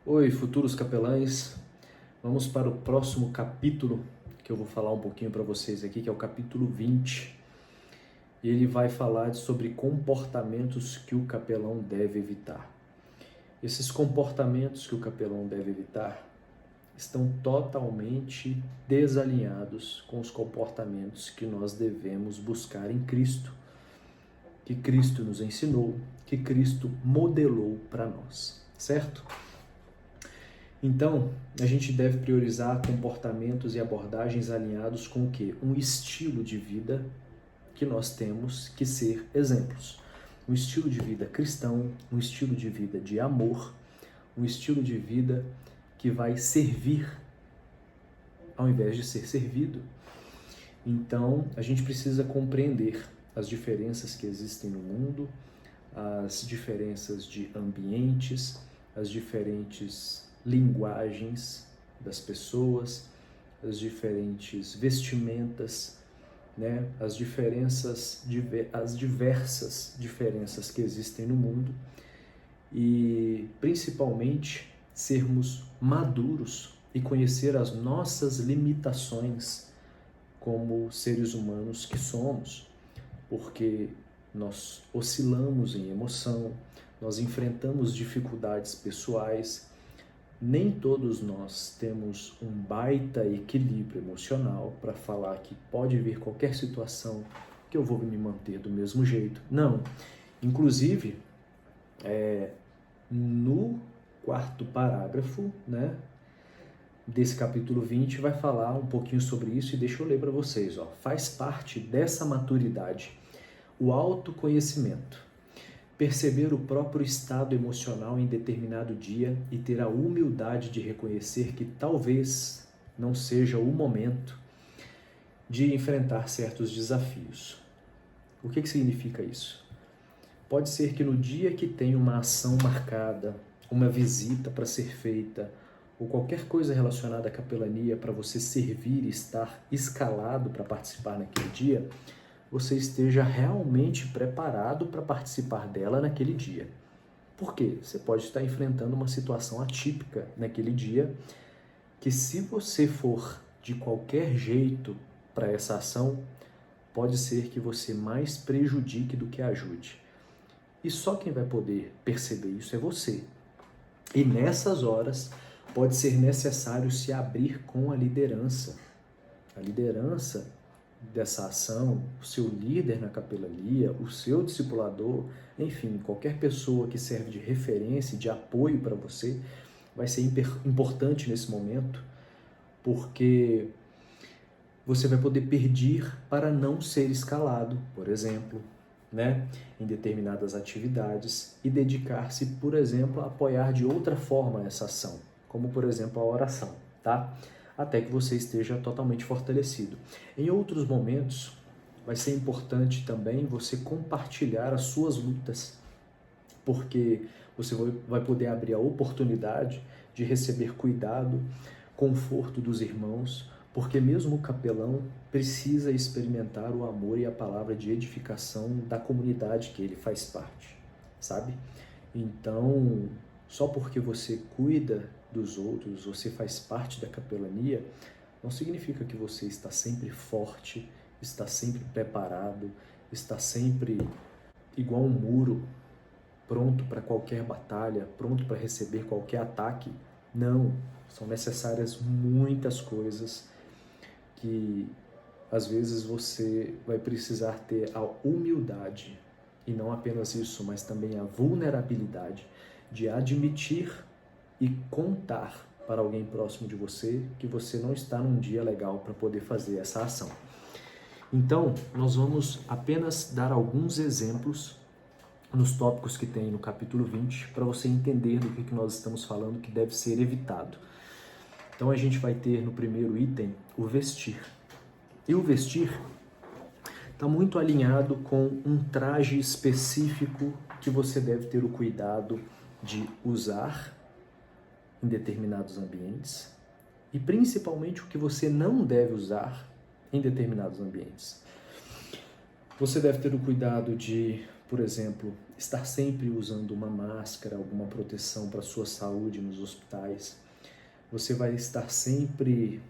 Oi, futuros capelães. Vamos para o próximo capítulo que eu vou falar um pouquinho para vocês aqui, que é o capítulo 20. E ele vai falar sobre comportamentos que o capelão deve evitar. Esses comportamentos que o capelão deve evitar estão totalmente desalinhados com os comportamentos que nós devemos buscar em Cristo, que Cristo nos ensinou, que Cristo modelou para nós, certo? Então, a gente deve priorizar comportamentos e abordagens alinhados com o quê? Um estilo de vida que nós temos que ser exemplos. Um estilo de vida cristão, um estilo de vida de amor, um estilo de vida que vai servir ao invés de ser servido. Então, a gente precisa compreender as diferenças que existem no mundo, as diferenças de ambientes, as diferentes linguagens das pessoas, as diferentes vestimentas, né? As diversas diferenças que existem no mundo e principalmente sermos maduros e conhecer as nossas limitações como seres humanos que somos, porque nós oscilamos em emoção, nós enfrentamos dificuldades pessoais. Nem todos nós temos um baita equilíbrio emocional para falar que pode vir qualquer situação que eu vou me manter do mesmo jeito. Não. Inclusive, no quarto parágrafo, né, desse capítulo 20 vai falar um pouquinho sobre isso e deixa eu ler para vocês. Faz parte dessa maturidade o autoconhecimento. Perceber o próprio estado emocional em determinado dia e ter a humildade de reconhecer que talvez não seja o momento de enfrentar certos desafios. O que significa isso? Pode ser que no dia que tem uma ação marcada, uma visita para ser feita, ou qualquer coisa relacionada à capelania para você servir e estar escalado para participar naquele dia, você esteja realmente preparado para participar dela naquele dia. Por quê? Você pode estar enfrentando uma situação atípica naquele dia, que se você for de qualquer jeito para essa ação, pode ser que você mais prejudique do que ajude. E só quem vai poder perceber isso é você. E nessas horas pode ser necessário se abrir com a liderança. A liderança dessa ação, o seu líder na capelania, o seu discipulador, enfim, qualquer pessoa que serve de referência e de apoio para você, vai ser importante nesse momento, porque você vai poder pedir para não ser escalado, por exemplo, né, em determinadas atividades e dedicar-se, por exemplo, a apoiar de outra forma essa ação, como por exemplo a oração, tá? Até que você esteja totalmente fortalecido. Em outros momentos, vai ser importante também você compartilhar as suas lutas, porque você vai poder abrir a oportunidade de receber cuidado, conforto dos irmãos, porque mesmo o capelão precisa experimentar o amor e a palavra de edificação da comunidade que ele faz parte, sabe? Então, só porque você cuida dos outros, você faz parte da capelania, não significa que você está sempre forte, está sempre preparado, está sempre igual um muro, pronto para qualquer batalha, pronto para receber qualquer ataque. Não, são necessárias muitas coisas que às vezes você vai precisar ter a humildade, e não apenas isso, mas também a vulnerabilidade de admitir e contar para alguém próximo de você que você não está num dia legal para poder fazer essa ação. Então, nós vamos apenas dar alguns exemplos nos tópicos que tem no capítulo 20 para você entender do que nós estamos falando que deve ser evitado. Então, a gente vai ter no primeiro item o vestir. E o vestir está muito alinhado com um traje específico que você deve ter o cuidado de usar em determinados ambientes e principalmente o que você não deve usar em determinados ambientes. Você deve ter o cuidado de por exemplo, estar sempre usando uma máscara, alguma proteção para a sua saúde nos hospitais. Você vai estar sempre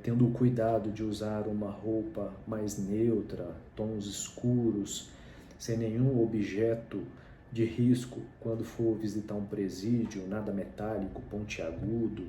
tendo o cuidado de usar uma roupa mais neutra, tons escuros, sem nenhum objeto de risco quando for visitar um presídio, nada metálico, pontiagudo.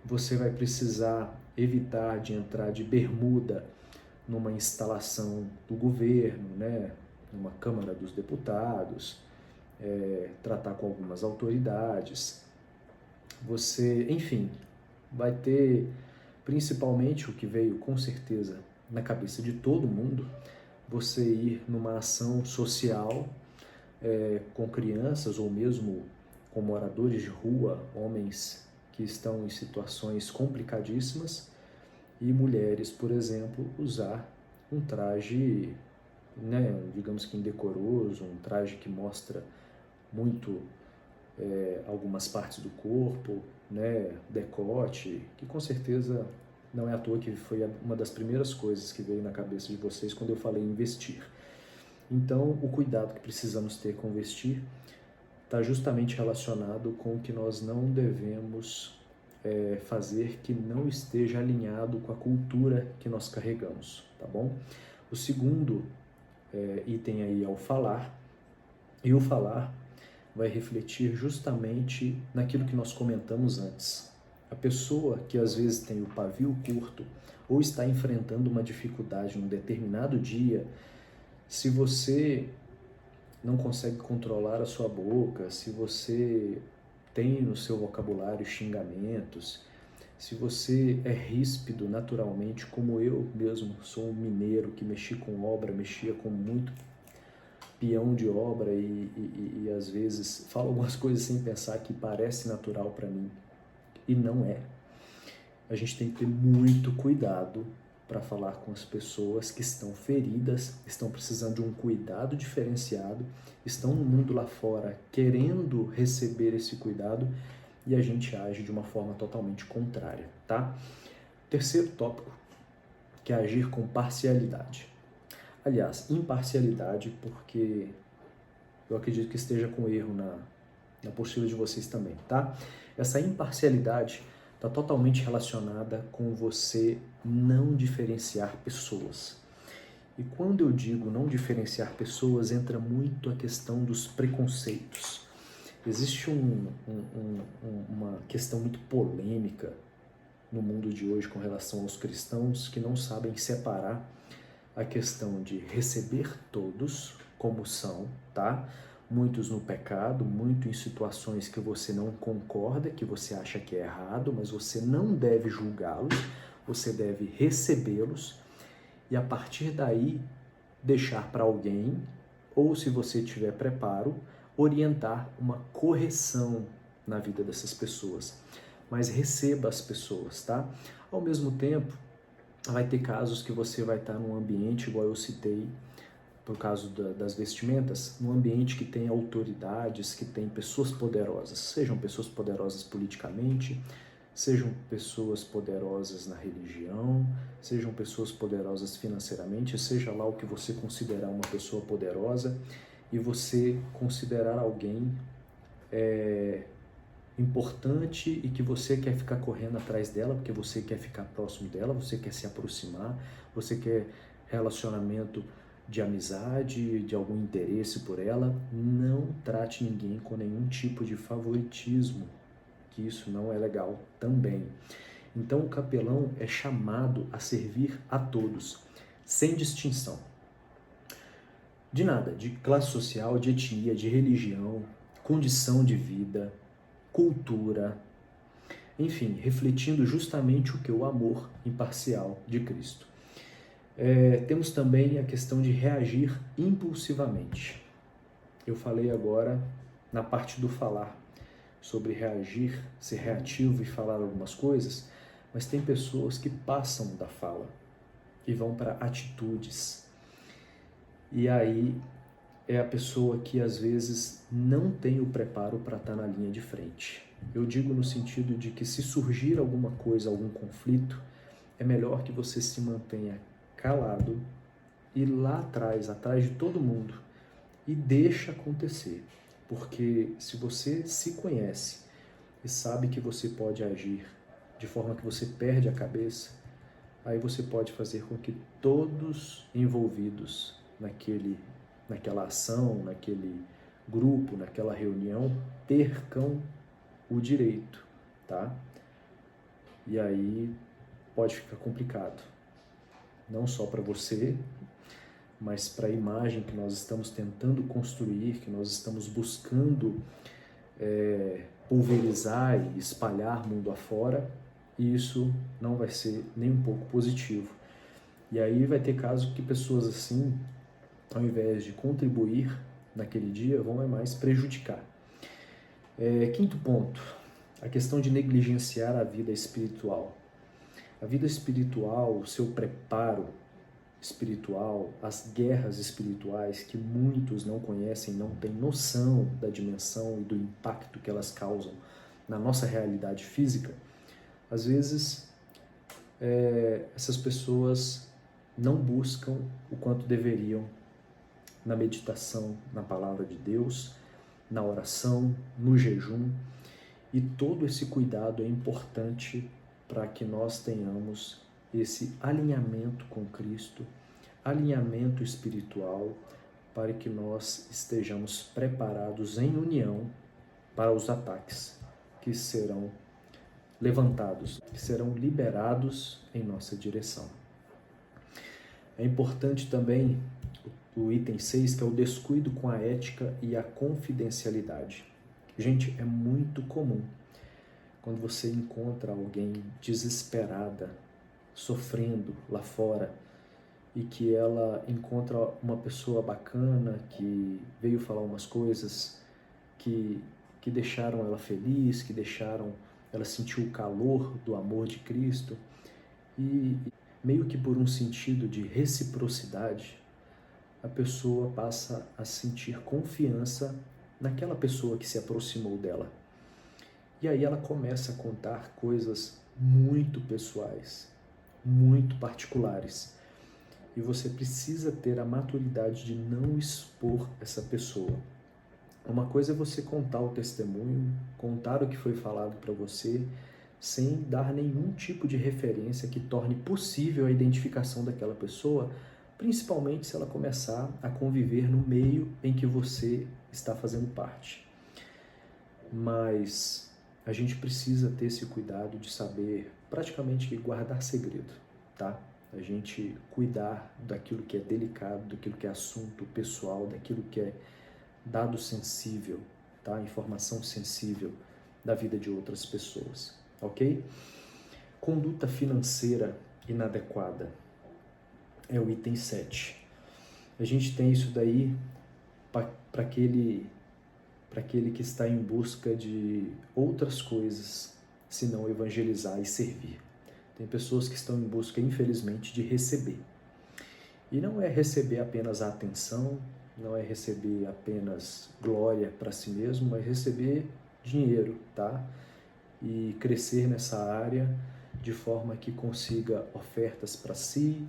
Você vai precisar evitar de entrar de bermuda numa instalação do governo, né? Numa Câmara dos Deputados, tratar com algumas autoridades. Você, enfim, vai ter principalmente o que veio com certeza na cabeça de todo mundo, você ir numa ação social com crianças ou mesmo com moradores de rua, homens que estão em situações complicadíssimas, e mulheres, por exemplo, usar um traje, né, digamos que indecoroso, um traje que mostra muito algumas partes do corpo, né, decote, que com certeza não é à toa que foi uma das primeiras coisas que veio na cabeça de vocês quando eu falei em vestir. Então, o cuidado que precisamos ter com vestir está justamente relacionado com o que nós não devemos fazer que não esteja alinhado com a cultura que nós carregamos, tá bom? O segundo item aí é o falar, e o falar vai refletir justamente naquilo que nós comentamos antes. A pessoa que às vezes tem o pavio curto ou está enfrentando uma dificuldade num determinado dia, se você não consegue controlar a sua boca, se você tem no seu vocabulário xingamentos, se você é ríspido naturalmente, como eu mesmo sou um mineiro que mexia com muito peão de obra e às vezes falo algumas coisas sem pensar que parece natural para mim e não é. A gente tem que ter muito cuidado para falar com as pessoas que estão feridas, estão precisando de um cuidado diferenciado, estão no mundo lá fora querendo receber esse cuidado e a gente age de uma forma totalmente contrária, tá? Terceiro tópico, que é agir com parcialidade. Aliás, imparcialidade, porque eu acredito que esteja com erro na postura de vocês também, tá? Essa imparcialidade está totalmente relacionada com você não diferenciar pessoas. E quando eu digo não diferenciar pessoas, entra muito a questão dos preconceitos. Existe uma questão muito polêmica no mundo de hoje com relação aos cristãos que não sabem separar a questão de receber todos como são, tá? Muitos no pecado, muito em situações que você não concorda, que você acha que é errado, mas você não deve julgá-los, você deve recebê-los e a partir daí deixar para alguém, ou se você tiver preparo, orientar uma correção na vida dessas pessoas. Mas receba as pessoas, tá? Ao mesmo tempo, vai ter casos que você vai estar num ambiente, igual eu citei, por causa das vestimentas, num ambiente que tem autoridades, que tem pessoas poderosas, sejam pessoas poderosas politicamente, sejam pessoas poderosas na religião, sejam pessoas poderosas financeiramente, seja lá o que você considerar uma pessoa poderosa, e você considerar alguém importante e que você quer ficar correndo atrás dela, porque você quer ficar próximo dela, você quer se aproximar, você quer relacionamento de amizade, de algum interesse por ela, não trate ninguém com nenhum tipo de favoritismo, que isso não é legal também. Então o capelão é chamado a servir a todos, sem distinção. De nada, de classe social, de etnia, de religião, condição de vida, cultura, enfim, refletindo justamente o que o amor imparcial de Cristo. Temos também a questão de reagir impulsivamente. Eu falei agora na parte do falar sobre reagir, ser reativo e falar algumas coisas, mas tem pessoas que passam da fala e vão para atitudes. E aí é a pessoa que às vezes não tem o preparo para estar na linha de frente. Eu digo no sentido de que se surgir alguma coisa, algum conflito, é melhor que você se mantenha calado ir lá atrás de todo mundo e deixa acontecer. Porque se você se conhece e sabe que você pode agir de forma que você perde a cabeça, aí você pode fazer com que todos envolvidos naquela ação, naquele grupo, naquela reunião, percam o direito, tá? E aí pode ficar complicado, não só para você, mas para a imagem que nós estamos tentando construir, que nós estamos buscando pulverizar e espalhar mundo afora, e isso não vai ser nem um pouco positivo. E aí vai ter casos que pessoas assim, ao invés de contribuir naquele dia, vão mais prejudicar. Quinto ponto, a questão de negligenciar a vida espiritual. A vida espiritual, o seu preparo espiritual, as guerras espirituais que muitos não conhecem, não têm noção da dimensão e do impacto que elas causam na nossa realidade física, às vezes essas pessoas não buscam o quanto deveriam na meditação, na palavra de Deus, na oração, no jejum, e todo esse cuidado é importante para que nós tenhamos esse alinhamento com Cristo, alinhamento espiritual, para que nós estejamos preparados em união para os ataques que serão levantados, que serão liberados em nossa direção. É importante também o item 6, que é o descuido com a ética e a confidencialidade. Gente, é muito comum quando você encontra alguém desesperada, sofrendo lá fora, e que ela encontra uma pessoa bacana que veio falar umas coisas que deixaram ela feliz, que deixaram ela sentir o calor do amor de Cristo, e meio que por um sentido de reciprocidade, a pessoa passa a sentir confiança naquela pessoa que se aproximou dela. E aí ela começa a contar coisas muito pessoais, muito particulares. E você precisa ter a maturidade de não expor essa pessoa. Uma coisa é você contar o testemunho, contar o que foi falado para você, sem dar nenhum tipo de referência que torne possível a identificação daquela pessoa, principalmente se ela começar a conviver no meio em que você está fazendo parte. Mas a gente precisa ter esse cuidado de saber praticamente guardar segredo, tá? A gente cuidar daquilo que é delicado, daquilo que é assunto pessoal, daquilo que é dado sensível, tá? Informação sensível da vida de outras pessoas, ok? Conduta financeira inadequada é o item 7. A gente tem isso daí para aquele que está em busca de outras coisas, senão evangelizar e servir. Tem pessoas que estão em busca, infelizmente, de receber. E não é receber apenas a atenção, não é receber apenas glória para si mesmo, mas receber dinheiro, tá? E crescer nessa área de forma que consiga ofertas para si,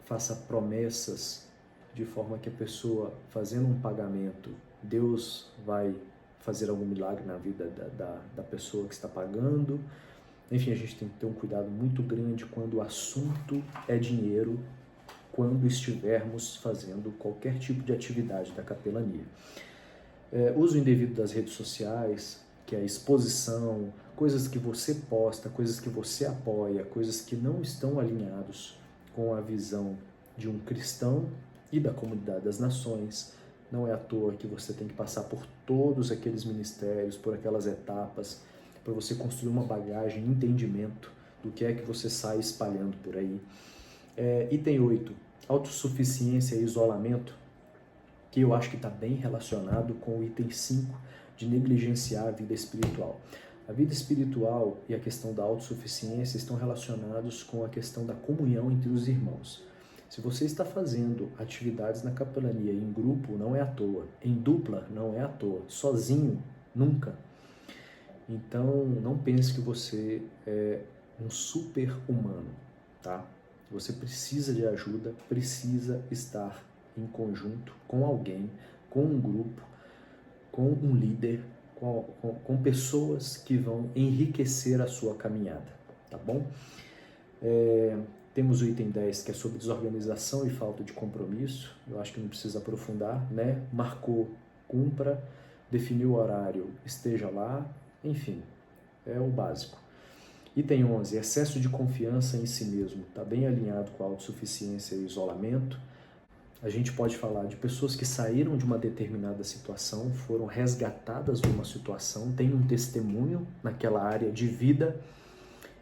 faça promessas de forma que a pessoa, fazendo um pagamento, Deus vai fazer algum milagre na vida da pessoa que está pagando. Enfim, a gente tem que ter um cuidado muito grande quando o assunto é dinheiro, quando estivermos fazendo qualquer tipo de atividade da capelania. Uso indevido das redes sociais, que é a exposição, coisas que você posta, coisas que você apoia, coisas que não estão alinhados com a visão de um cristão e da comunidade das nações. Não é à toa que você tem que passar por todos aqueles ministérios, por aquelas etapas, para você construir uma bagagem, entendimento do que é que você sai espalhando por aí. Item 8, autossuficiência e isolamento, que eu acho que está bem relacionado com o item 5, de negligenciar a vida espiritual. A vida espiritual e a questão da autossuficiência estão relacionados com a questão da comunhão entre os irmãos. Se você está fazendo atividades na capelania em grupo, não é à toa. Em dupla, não é à toa. Sozinho, nunca. Então, não pense que você é um super-humano, tá? você precisa de ajuda, precisa estar em conjunto com alguém, com um grupo, com um líder, com pessoas que vão enriquecer a sua caminhada, tá bom? Temos o item 10, que é sobre desorganização e falta de compromisso. Eu acho que não precisa aprofundar, né? Marcou, cumpra, definiu o horário, esteja lá, enfim, é o básico. Item 11, excesso de confiança em si mesmo. Está bem alinhado com a autossuficiência e isolamento. A gente pode falar de pessoas que saíram de uma determinada situação, foram resgatadas de uma situação, têm um testemunho naquela área de vida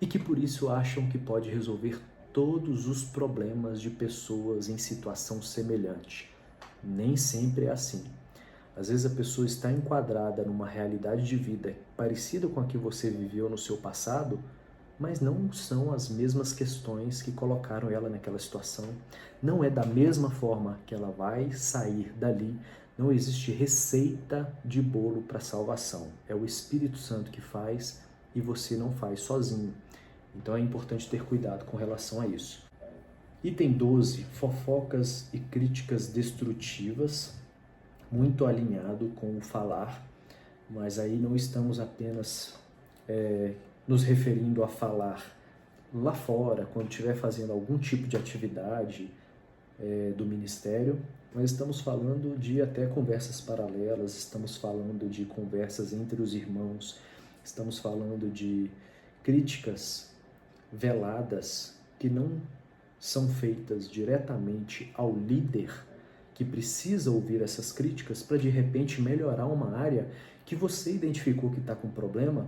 e que por isso acham que pode resolver todos os problemas de pessoas em situação semelhante. Nem sempre é assim. Às vezes a pessoa está enquadrada numa realidade de vida parecida com a que você viveu no seu passado, mas não são as mesmas questões que colocaram ela naquela situação. Não é da mesma forma que ela vai sair dali. Não existe receita de bolo para salvação. É o Espírito Santo que faz e você não faz sozinho. Então é importante ter cuidado com relação a isso. Item 12, fofocas e críticas destrutivas, muito alinhado com o falar, mas aí não estamos apenas nos referindo a falar lá fora, quando estiver fazendo algum tipo de atividade do ministério, nós estamos falando de até conversas paralelas, estamos falando de conversas entre os irmãos, estamos falando de críticas veladas que não são feitas diretamente ao líder que precisa ouvir essas críticas para de repente melhorar uma área que você identificou que está com problema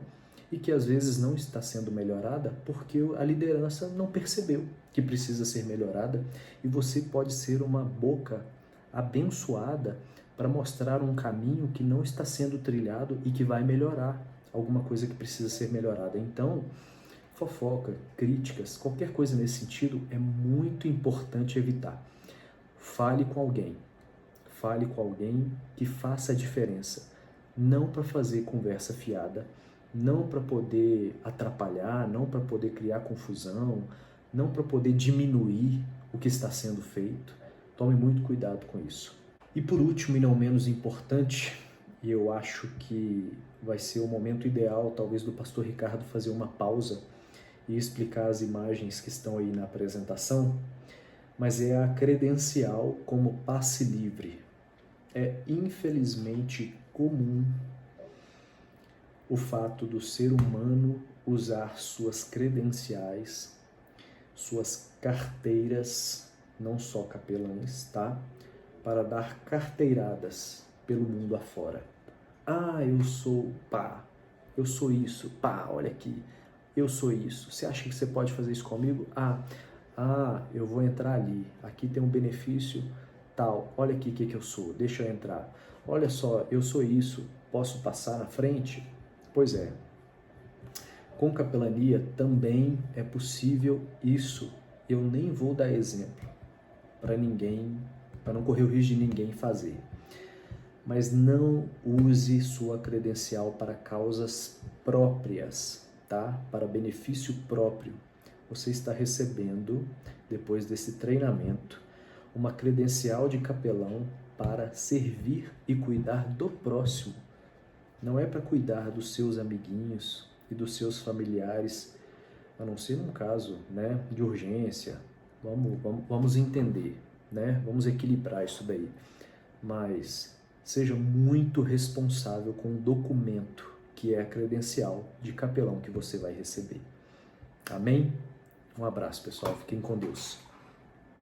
e que às vezes não está sendo melhorada porque a liderança não percebeu que precisa ser melhorada, e você pode ser uma boca abençoada para mostrar um caminho que não está sendo trilhado e que vai melhorar alguma coisa que precisa ser melhorada. Então, fofoca, críticas, qualquer coisa nesse sentido é muito importante evitar. Fale com alguém que faça a diferença, não para fazer conversa fiada, não para poder atrapalhar, não para poder criar confusão, não para poder diminuir o que está sendo feito. Tome muito cuidado com isso. E por último, e não menos importante, e eu acho que vai ser o momento ideal, talvez, do pastor Ricardo fazer uma pausa e explicar as imagens que estão aí na apresentação, mas é a credencial como passe livre. É infelizmente comum o fato do ser humano usar suas credenciais, suas carteiras, não só capelães, tá? Para dar carteiradas pelo mundo afora. Ah, eu sou pá, eu sou isso, pá, olha aqui, eu sou isso. Você acha que você pode fazer isso comigo? Eu vou entrar ali, aqui tem um benefício tal, olha aqui o que eu sou, deixa eu entrar. Olha só, eu sou isso, posso passar na frente? Pois é, com capelania também é possível isso. Eu nem vou dar exemplo para ninguém, para não correr o risco de ninguém fazer. Mas não use sua credencial para causas próprias, tá? Para benefício próprio. Você está recebendo, depois desse treinamento, uma credencial de capelão para servir e cuidar do próximo. Não é para cuidar dos seus amiguinhos e dos seus familiares, a não ser num caso, né, de urgência. Vamos entender, né? Vamos equilibrar isso daí. Mas seja muito responsável com o documento que é a credencial de capelão que você vai receber. Amém? Um abraço, pessoal. Fiquem com Deus.